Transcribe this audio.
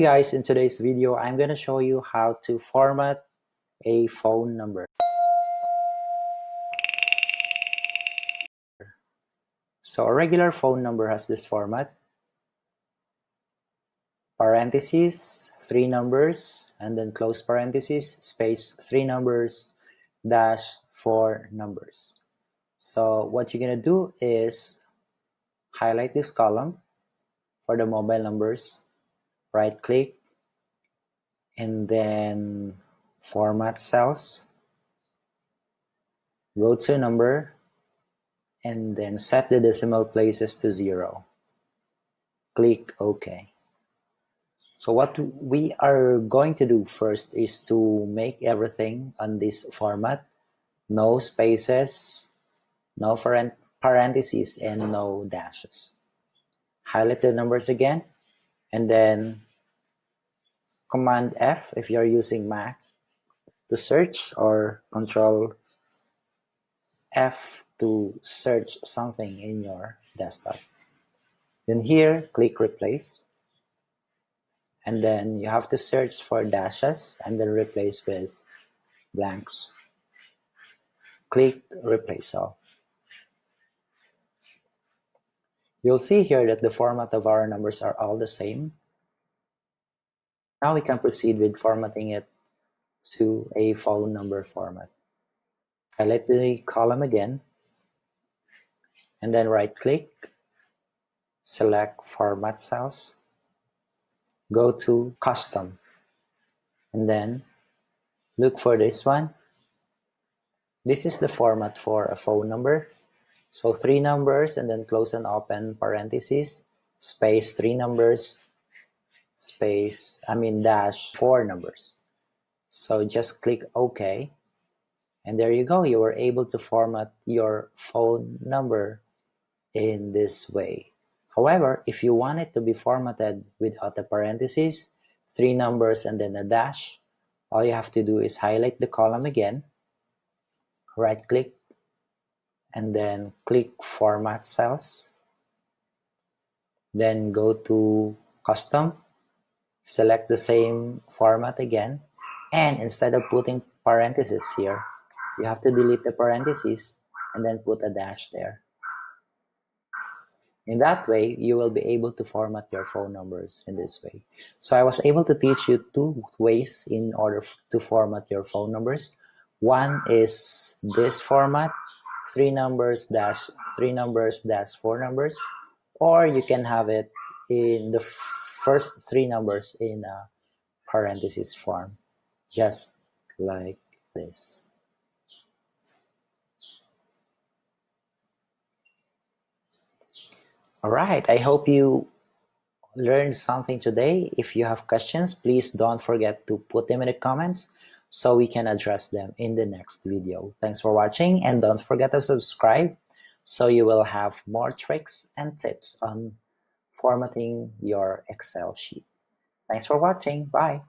Guys, in today's video, I'm going to show you how to format a phone number. So a regular phone number has this format: parentheses, 3 numbers, and then close parentheses, space, 3 numbers, dash, 4 numbers. So what you're going to do is highlight this column for the mobile numbers, right click, and then format cells, go to number, and then set the decimal places to 0. Click OK. So what we are going to do first is to make everything on this format: no spaces, no parentheses, and no dashes. Highlight the numbers again, and then Command F if you're using Mac to search, or Control F to search something in your desktop. Then here, click Replace. And then you have to search for dashes and then replace with blanks. Click Replace All. You'll see here that the format of our numbers are all the same. Now we can proceed with formatting it to a phone number format. Highlight the column again, and then right-click, select Format Cells, go to Custom, and then look for this one. This is the format for a phone number. So 3 numbers, and then close and open parentheses, space, 3 numbers, space, dash, 4 numbers. So just click OK. And there you go. You were able to format your phone number in this way. However, if you want it to be formatted without the parentheses, 3 numbers, and then a dash, all you have to do is highlight the column again, right-click, and then click Format Cells. Then go to Custom, select the same format again, and instead of putting parentheses here, you have to delete the parentheses and then put a dash there. In that way, you will be able to format your phone numbers in this way. So I was able to teach you 2 ways in order to format your phone numbers. One is this format: 3 numbers dash 3 numbers dash 4 numbers, or you can have it in the first 3 numbers in a parenthesis form, just like this. All right, I hope you learned something today. If you have questions, please don't forget to put them in the comments so we can address them in the next video. Thanks for watching, and don't forget to subscribe so you will have more tricks and tips on formatting your Excel sheet. Thanks for watching. Bye.